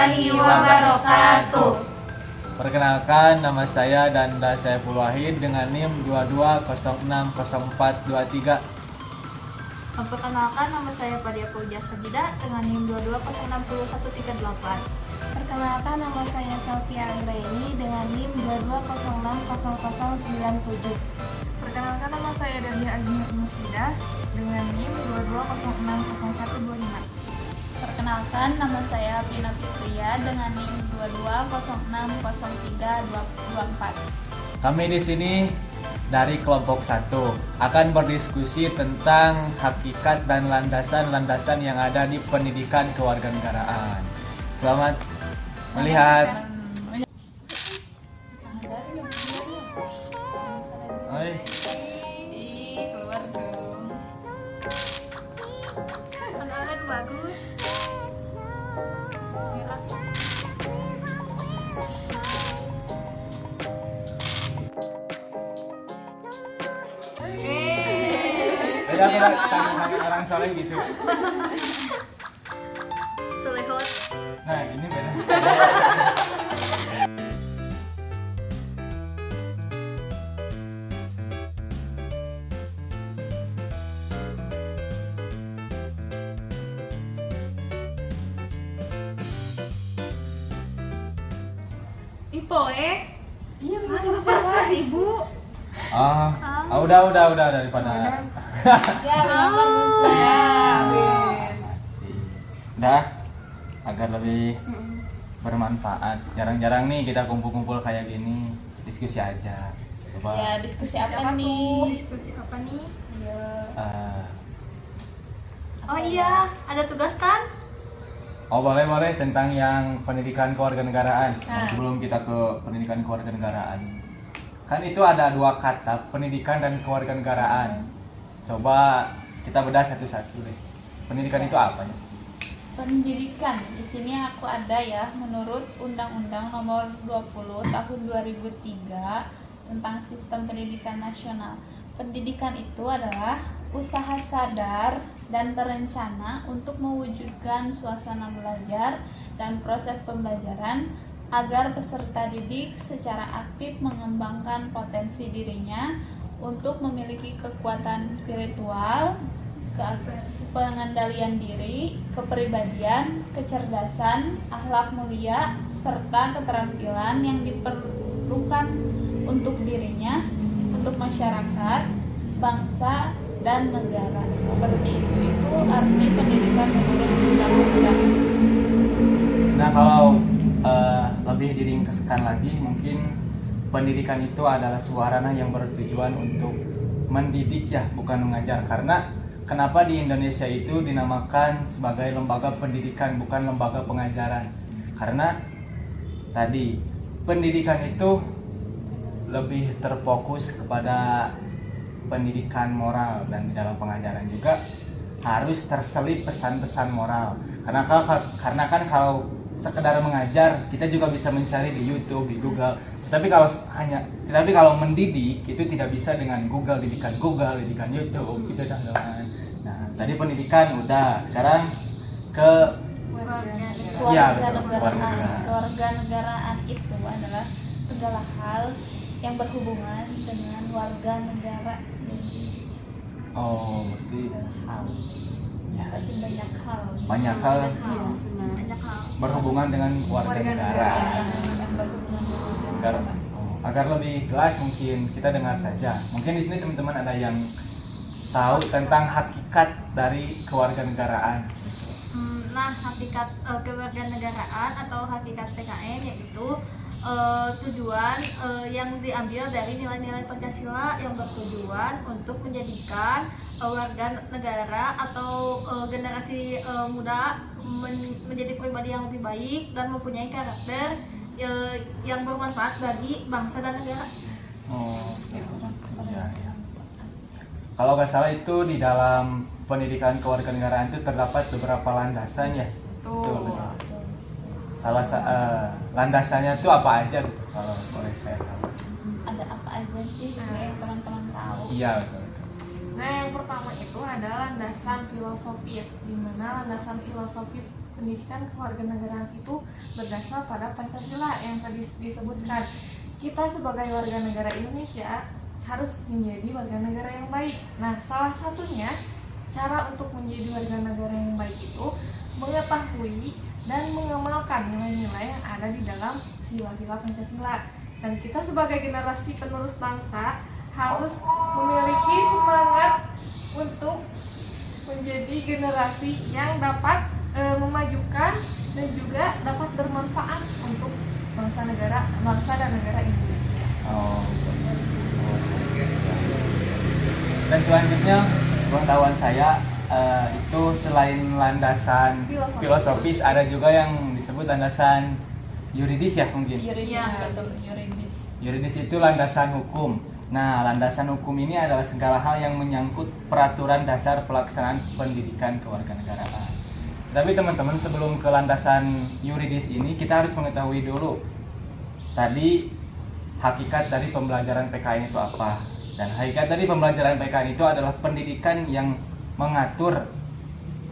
warahmatullahi wabarakatuh. Perkenalkan, nama saya Danda Saiful Wahid dengan NIM 22060423. Memperkenalkan, nama saya Padia Fauziah Sajida dengan NIM 22060138. Perkenalkan, nama saya Sofia Anggraini dengan NIM 22060097. Perkenalkan, nama saya Dalia Agni Murtidah dengan NIM 22060125. Perkenalkan, nama saya Pina Fitria dengan NIM 22060324. Kami di sini dari kelompok 1 akan berdiskusi tentang hakikat dan landasan-landasan yang ada di pendidikan kewarganegaraan. Selamat melihat. Oi. Keluar dong. Anak-anak bagus. Beda beda sama orang soleh gitu. Solehot. Nah ini beda. Ipoe. Iya, begitu bahasa Ibu. Udah daripada. Ya, nomor habis. Udah, agar lebih bermanfaat. Jarang-jarang nih kita kumpul-kumpul kayak gini, diskusi aja. Coba. Ya, diskusi apa nih? Diskusi apa nih? Ya. Oh iya, ada tugas kan? Oh boleh tentang yang pendidikan kewarganegaraan. Nah. Sebelum kita ke pendidikan kewarganegaraan, kan itu ada dua kata, pendidikan dan kewarganegaraan. Coba kita bedah satu-satu deh. Pendidikan itu apa ya? Pendidikan. Di sini aku ada ya, menurut Undang-Undang Nomor 20 Tahun 2003 tentang Sistem Pendidikan Nasional. Pendidikan itu adalah usaha sadar dan terencana untuk mewujudkan suasana belajar dan proses pembelajaran agar peserta didik secara aktif mengembangkan potensi dirinya untuk memiliki kekuatan spiritual, pengendalian diri, kepribadian, kecerdasan, akhlak mulia, serta keterampilan yang diperlukan untuk dirinya, untuk masyarakat, bangsa, dan negara. Seperti itu arti pendidikan menurut undang-undang. Nah kalau lebih diringkaskan lagi, mungkin pendidikan itu adalah sarana yang bertujuan untuk mendidik ya, bukan mengajar. Karena kenapa di Indonesia itu dinamakan sebagai lembaga pendidikan, bukan lembaga pengajaran? Karena tadi pendidikan itu lebih terfokus kepada pendidikan moral, dan di dalam pengajaran juga harus terselip pesan-pesan moral. Karena kan kalau sekedar mengajar kita juga bisa mencari di YouTube, di Google. Tetapi kalau mendidik itu tidak bisa dengan Google, didikan YouTube gitu teman-teman. Nah, tadi pendidikan udah, sekarang ke Kewarganegaraan itu adalah segala hal yang berhubungan dengan warga negara. Oh, berarti Segala hal. ya, Berarti banyak hal. banyak hal Banyak hal. berhubungan dengan warga negara. Yang berhubungan dengan warga negara. Agar lebih jelas mungkin kita dengar saja. Mungkin di sini teman-teman ada yang tahu tentang hakikat dari kewarganegaraan. Nah, hakikat kewarganegaraan atau hakikat PKN yaitu tujuan yang diambil dari nilai-nilai Pancasila yang bertujuan untuk menjadikan warga negara atau generasi muda menjadi pribadi yang lebih baik dan mempunyai karakter yang bermanfaat bagi bangsa dan negara. Oh, ya. Kalau nggak salah itu di dalam pendidikan kewarganegaraan itu terdapat beberapa landasan ya. Betul. Landasannya itu apa aja gitu, kalau boleh saya tahu? Ada apa aja sih yang teman-teman tahu? Iya betul. Nah, yang pertama itu adalah landasan filosofis, di mana landasan filosofis pendidikan kewarganegaraan itu berdasar pada Pancasila yang tadi disebutkan. Kita sebagai warga negara Indonesia harus menjadi warga negara yang baik. Nah, salah satunya cara untuk menjadi warga negara yang baik itu mengetahui dan mengamalkan nilai-nilai yang ada di dalam sila-sila Pancasila. Dan kita sebagai generasi penerus bangsa harus memiliki semangat untuk menjadi generasi yang dapat memajukan dan juga dapat bermanfaat untuk bangsa dan negara Indonesia. Oh. Dan selanjutnya pengetahuan saya itu selain landasan filosofis ada juga yang disebut landasan yuridis ya mungkin. Yuridis, Ya. betul, yuridis. Yuridis itu landasan hukum. Nah, landasan hukum ini adalah segala hal yang menyangkut peraturan dasar pelaksanaan pendidikan kewarganegaraan. Tapi teman-teman, sebelum ke landasan yuridis ini, kita harus mengetahui dulu tadi hakikat dari pembelajaran PKN itu apa. Dan hakikat dari pembelajaran PKN itu adalah pendidikan yang mengatur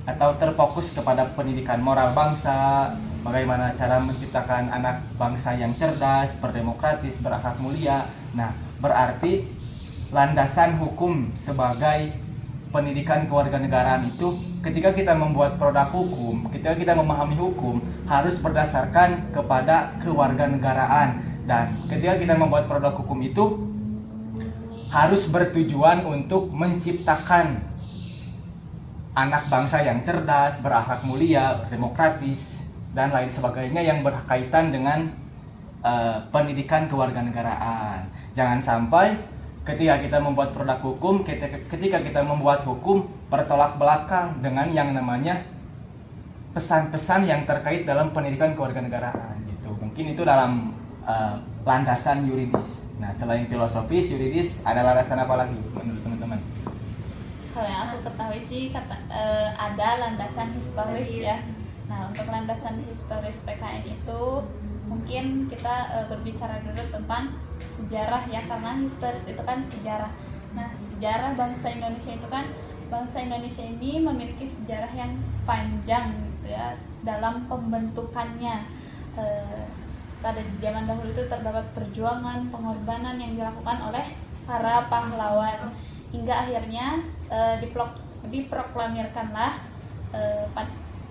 atau terfokus kepada pendidikan moral bangsa, bagaimana cara menciptakan anak bangsa yang cerdas, berdemokratis, berakhlak mulia. Nah, berarti landasan hukum sebagai pendidikan kewarganegaraan itu ketika kita membuat produk hukum, ketika kita memahami hukum harus berdasarkan kepada kewarganegaraan. Dan ketika kita membuat produk hukum itu harus bertujuan untuk menciptakan anak bangsa yang cerdas, berakhlak mulia, berdemokratis, dan lain sebagainya yang berkaitan dengan pendidikan kewarganegaraan. Jangan sampai ketika kita membuat produk hukum, ketika kita membuat hukum bertolak belakang dengan yang namanya pesan-pesan yang terkait dalam pendidikan kewarganegaraan gitu. Mungkin itu dalam landasan yuridis. Nah, selain filosofis, yuridis ada landasan apa lagi menurut teman-teman? Kalau yang aku ketahui sih ada landasan historis ya. Nah, untuk landasan historis PKN itu mungkin kita berbicara dulu tentang sejarah ya, karena historis itu kan sejarah. Nah, sejarah bangsa Indonesia itu kan, bangsa Indonesia ini memiliki sejarah yang panjang gitu ya dalam pembentukannya. Pada zaman dahulu itu terdapat perjuangan, pengorbanan yang dilakukan oleh para pahlawan hingga akhirnya diproklamirkanlah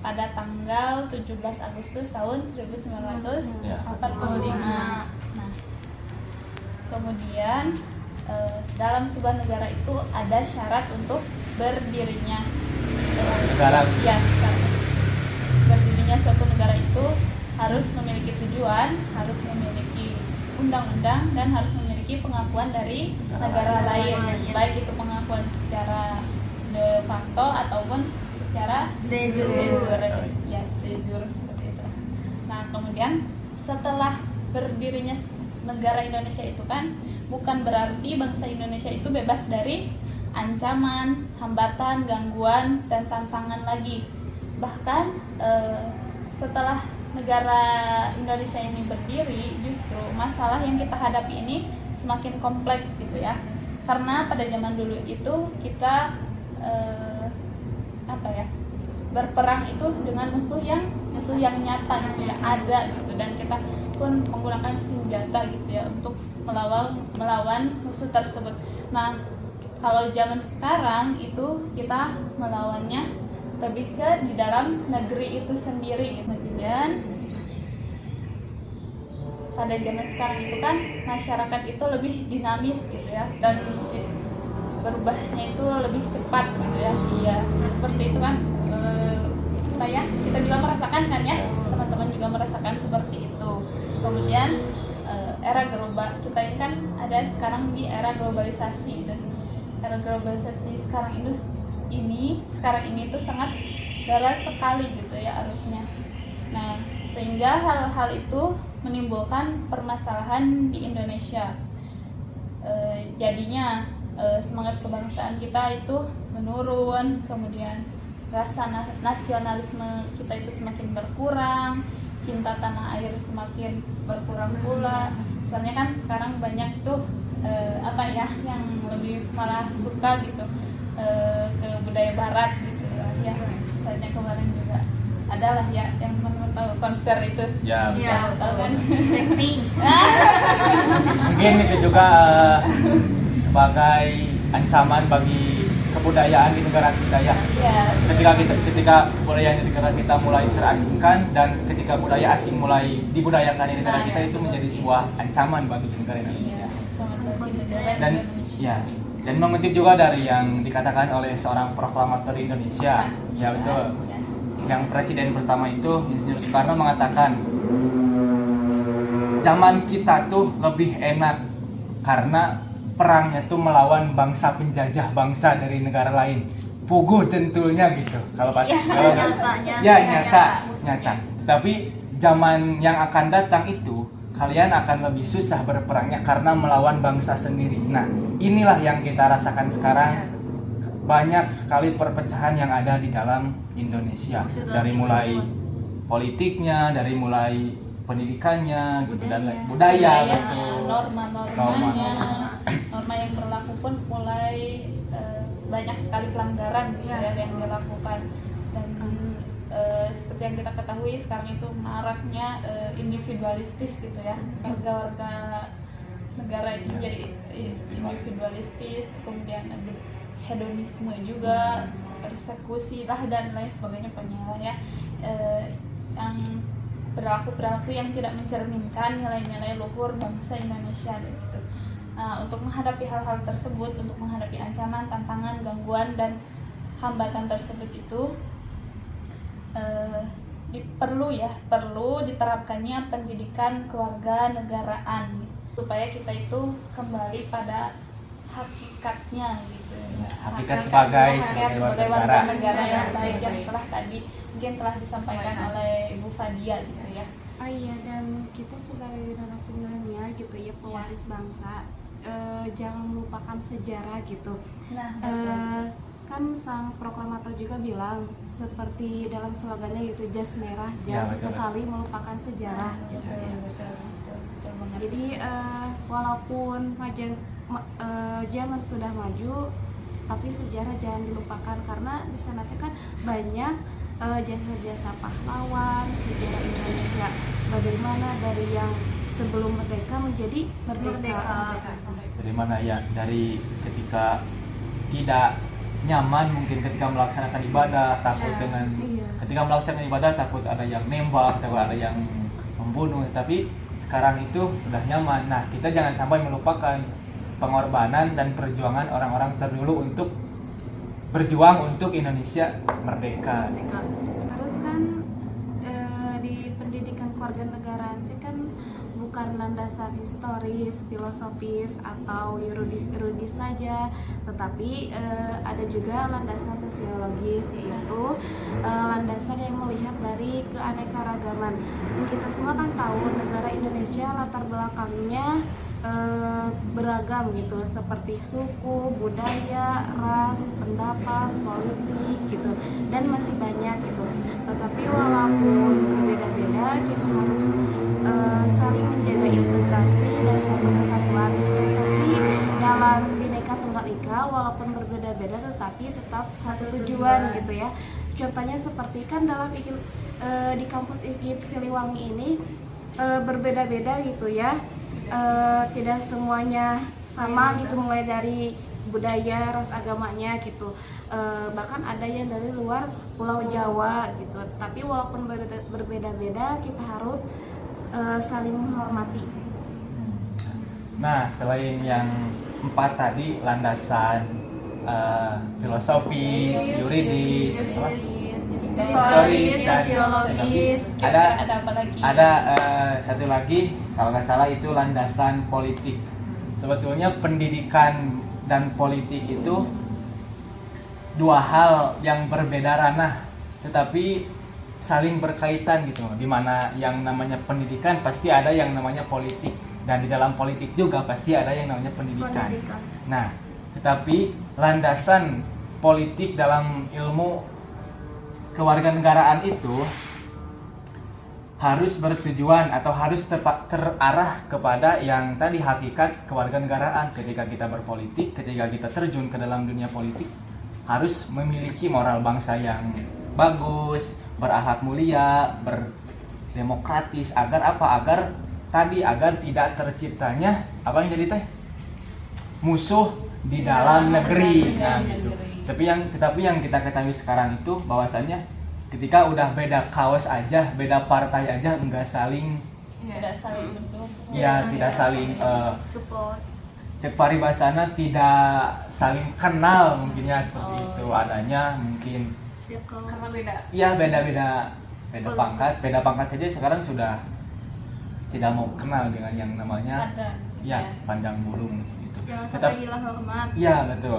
pada tanggal 17 Agustus tahun 1945. Nah, kemudian dalam sebuah negara itu ada syarat untuk berdirinya negara. Ya, berdirinya suatu negara itu harus memiliki tujuan, harus memiliki undang-undang, dan harus memiliki pengakuan dari negara lain, baik itu pengakuan secara de facto ataupun secara De jure. ya, de jure seperti itu. Nah, kemudian setelah berdirinya negara Indonesia itu kan bukan berarti bangsa Indonesia itu bebas dari ancaman, hambatan, gangguan, dan tantangan lagi. Bahkan setelah negara Indonesia ini berdiri, justru masalah yang kita hadapi ini semakin kompleks gitu ya. Karena pada zaman dulu itu kita berperang itu dengan musuh yang nyata gitu ya, ada gitu, dan kita pun menggunakan senjata gitu ya untuk melawan musuh tersebut. Nah, kalau zaman sekarang itu kita melawannya lebih ke di dalam negeri itu sendiri gitu. Kemudian pada zaman sekarang itu kan masyarakat itu lebih dinamis gitu ya, dan berubahnya itu lebih cepat gitu ya. Iya, seperti itu kan. Kita juga merasakan kan ya, teman-teman juga merasakan seperti itu. Kemudian era global kita ini kan ada sekarang di era globalisasi, dan era globalisasi sekarang ini itu sangat deras sekali gitu ya arusnya. Nah, sehingga hal-hal itu menimbulkan permasalahan di Indonesia. Jadinya semangat kebangsaan kita itu menurun, kemudian rasa nasionalisme kita itu semakin berkurang, cinta tanah air semakin berkurang pula. Misalnya kan sekarang banyak tuh yang lebih malah suka gitu ke budaya barat gitu ya. Misalnya kemarin juga adalah ya yang tahu konser itu. Ya, Iya, tahu kan? Blackpink. mungkin itu juga sebagai ancaman bagi kebudayaan di negara kita ya. Iya. Ketika budaya di negara kita mulai terasingkan dan ketika budaya asing mulai dibudayakan di negara kita itu menjadi sebuah ancaman bagi negara Indonesia. Iya, sama bagi negara Dan Indonesia. ya, dan mengutip juga dari yang dikatakan oleh seorang proklamator Indonesia, ya betul. Ya. Yang presiden pertama itu Insinyur Soekarno mengatakan zaman kita tuh lebih enak karena perangnya tuh melawan bangsa penjajah, bangsa dari negara lain. Puguh tentunya gitu. Kalau nyata. Tapi zaman yang akan datang itu kalian akan lebih susah berperangnya karena melawan bangsa sendiri. Nah, inilah yang kita rasakan sekarang. Banyak sekali perpecahan yang ada di dalam Indonesia. Dari mulai politiknya, dari mulai pendidikannya, gitu, dan budaya, betul. Norma-normanya, norma yang berlaku pun mulai banyak sekali pelanggaran gitu ya yang dilakukan. Dan seperti yang kita ketahui sekarang itu maraknya individualistis gitu ya, warga negara itu jadi individualistis, kemudian hedonisme juga, persekusi lah dan lain sebagainya ya, yang perilaku yang tidak mencerminkan nilai-nilai luhur bangsa Indonesia gitu. Nah, untuk menghadapi hal-hal tersebut, untuk menghadapi ancaman, tantangan, gangguan dan hambatan tersebut itu perlu diterapkannya pendidikan kewarganegaraan supaya kita itu kembali pada hakikatnya gitu. Hakikat sebagai warga negara yang baik yang telah disampaikan oleh Ibu Fadia gitu ya. Oh iya, dan kita sebagai generasi milenial gitu ya, pewaris bangsa, jangan melupakan sejarah gitu. Nah, Kan sang proklamator juga bilang seperti dalam slogannya gitu, jas merah Ya, jangan betul. sesekali melupakan sejarah gitu ya. betul banget. Jadi walaupun zaman sudah maju, tapi sejarah jangan dilupakan karena di sana kan banyak jasa-jasa pahlawan sejarah Indonesia, bagaimana dari yang sebelum merdeka menjadi merdeka. Dari mana ya? Dari ketika tidak nyaman mungkin ketika melaksanakan ibadah, takut dengan ketika melaksanakan ibadah takut ada yang nembak, takut ada yang membunuh, tapi sekarang itu udah nyaman. Nah, kita jangan sampai melupakan pengorbanan dan perjuangan orang-orang terdahulu untuk berjuang untuk Indonesia merdeka. Terus kan di pendidikan kewarganegaraan itu kan bukan landasan historis, filosofis atau yuridis saja, tetapi ada juga landasan sosiologis, yaitu landasan yang melihat dari keanekaragaman. Kita semua kan tahu negara Indonesia latar belakangnya beragam gitu, seperti suku, budaya, ras, pendapat, politik gitu, dan masih banyak gitu. Tetapi walaupun berbeda-beda, kita harus saling menjaga integrasi dan satu kesatuan, seperti dalam Bhinneka Tunggal Ika, walaupun berbeda-beda tetapi tetap satu tujuan gitu ya. Contohnya seperti kan dalam di kampus IKIP Siliwangi ini berbeda-beda gitu ya. Tidak semuanya sama gitu, mulai dari budaya, ras, agamanya gitu. Bahkan ada yang dari luar Pulau Jawa gitu. Tapi walaupun berbeda-beda, kita harus saling menghormati. Nah, selain yang 4 tadi, landasan filosofis, yuridis, historis, sosiologis, ada apa lagi? ada satu lagi kalau nggak salah itu landasan politik. Sebetulnya pendidikan dan politik itu dua hal yang berbeda ranah, tetapi saling berkaitan gitu. Dimana yang namanya pendidikan pasti ada yang namanya politik, dan di dalam politik juga pasti ada yang namanya pendidikan. Nah, tetapi landasan politik dalam ilmu kewarganegaraan itu harus bertujuan atau harus terarah kepada yang tadi, hakikat kewarganegaraan. Ketika kita berpolitik, ketika kita terjun ke dalam dunia politik, harus memiliki moral bangsa yang bagus, berakhlak mulia, berdemokratis, agar apa? Agar tidak terciptanya apa yang jadi teh? Musuh di dalam negeri. Nah, gitu. Tetapi yang kita ketahui sekarang itu bahwasannya ketika udah beda kaos aja, beda partai aja enggak saling tidak saling mendukung. ya tidak saling support. cek paribasana tidak saling kenal mungkinnya seperti itu adanya mungkin Karena beda. ya beda pangkat saja sekarang sudah tidak mau kenal dengan yang namanya Ada. ya pandang bulu gitu. Jangan sampai hilang hormat. Ya betul.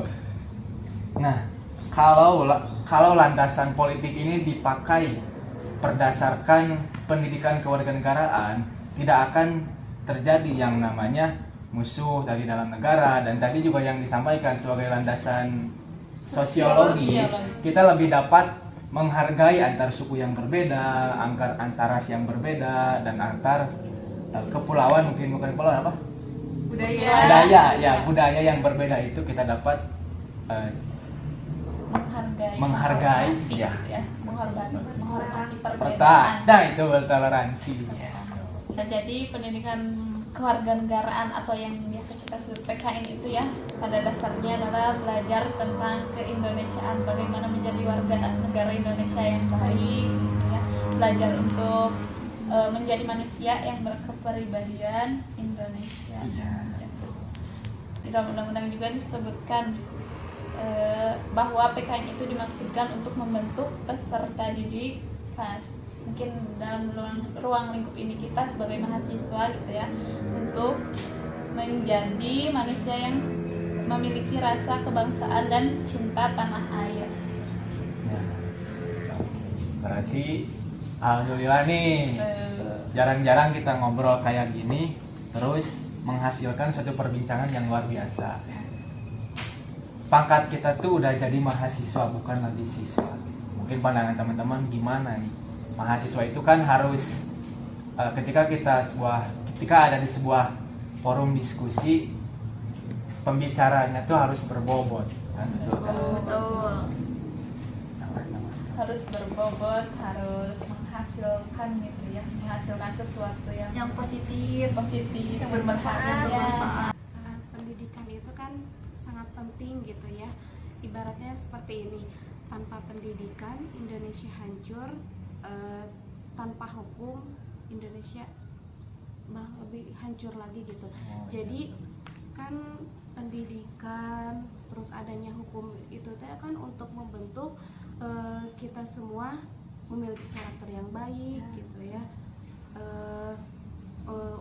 Nah kalau landasan politik ini dipakai berdasarkan pendidikan kewarganegaraan, tidak akan terjadi yang namanya musuh dari dalam negara. Dan tadi juga yang disampaikan sebagai landasan sosiologis, kita lebih dapat menghargai antar suku yang berbeda, antar ras yang berbeda, dan antar kepulauan, mungkin bukan kepulauan apa? Budaya yang berbeda itu kita dapat menghargai ya. Gitu ya. Menghormati perbedaan. Nah itu bertoleransi. Nah, jadi pendidikan kewarganegaraan atau yang biasa kita sebut PKN itu ya pada dasarnya adalah belajar tentang keindonesiaan, bagaimana menjadi warga negara Indonesia yang baik, gitu ya. Belajar untuk menjadi manusia yang berkepribadian Indonesia. Di dalam undang-undang juga disebutkan bahwa PKN itu dimaksudkan untuk membentuk peserta didik mungkin dalam ruang lingkup ini kita sebagai mahasiswa gitu ya, untuk menjadi manusia yang memiliki rasa kebangsaan dan cinta tanah air. Ya. Berarti alhamdulillah nih jarang-jarang kita ngobrol kayak gini terus menghasilkan suatu perbincangan yang luar biasa. Pangkat kita tuh udah jadi mahasiswa, bukan lagi siswa. Mungkin pandangan teman-teman gimana nih? Mahasiswa itu kan harus ketika ada di sebuah forum diskusi, pembicaranya tuh harus berbobot, kan? Betul kan? Betul. Harus berbobot, harus menghasilkan gitu ya, menghasilkan sesuatu yang positif, yang bermanfaat. Pendidikan itu kan sangat penting gitu ya. Ibaratnya seperti ini, tanpa pendidikan Indonesia hancur, tanpa hukum Indonesia lebih hancur lagi gitu. Jadi kan pendidikan terus adanya hukum itu kan untuk membentuk kita semua memiliki karakter yang baik gitu ya,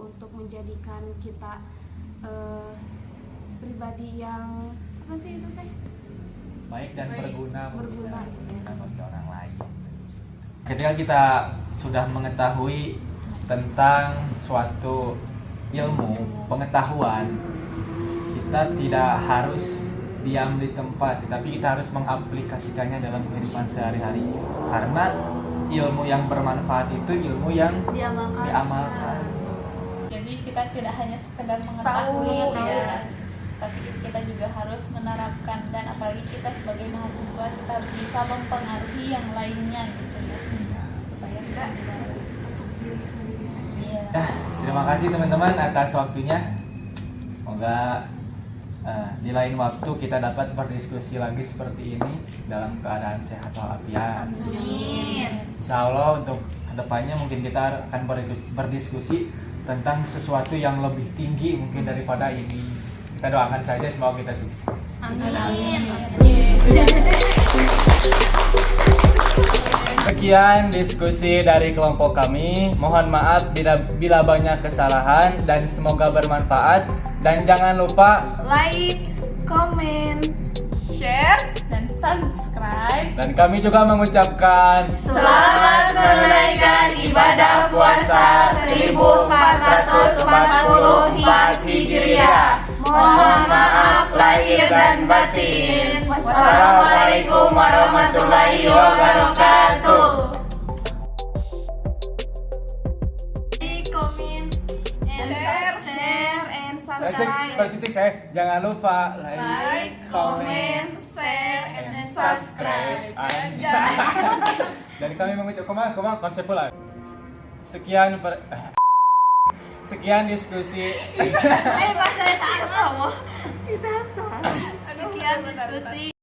untuk menjadikan kita pribadi yang apa sih itu teh? Baik dan berguna gitu ya. Bagi orang lain. Ketika kita sudah mengetahui tentang suatu ilmu, pengetahuan, kita tidak harus diam di tempat, tetapi kita harus mengaplikasikannya dalam kehidupan sehari-hari. Karena ilmu yang bermanfaat itu ilmu yang diamalkan. Jadi kita tidak hanya sekedar mengetahui ya, tapi kita juga harus menerapkan, dan apalagi kita sebagai mahasiswa kita bisa mempengaruhi yang lainnya gitu ya, supaya tidak Diri sendiri saja. Terima kasih teman-teman atas waktunya. Semoga di lain waktu kita dapat berdiskusi lagi seperti ini dalam keadaan sehat walafiat. Amin. Insya Allah untuk kedepannya mungkin kita akan berdiskusi tentang sesuatu yang lebih tinggi mungkin daripada ini. Kita doakan saja semoga kita sukses. Amin. Sekian diskusi dari kelompok kami. Mohon maaf bila banyak kesalahan dan semoga bermanfaat. Dan jangan lupa Like, comment, Share. dan subscribe. dan kami juga mengucapkan selamat menunaikan ibadah puasa 1444 Hijriah. Mohon maaf lahir dan batin. Wassalamualaikum warahmatullahi wabarakatuh. Comment, share, and subscribe. saya jangan lupa Like, comment, share, and subscribe. Dan kami mengucap konsep pula. Sekian diskusi. Ayo Pak, saya tak tahu. Tidak sah. Sekian diskusi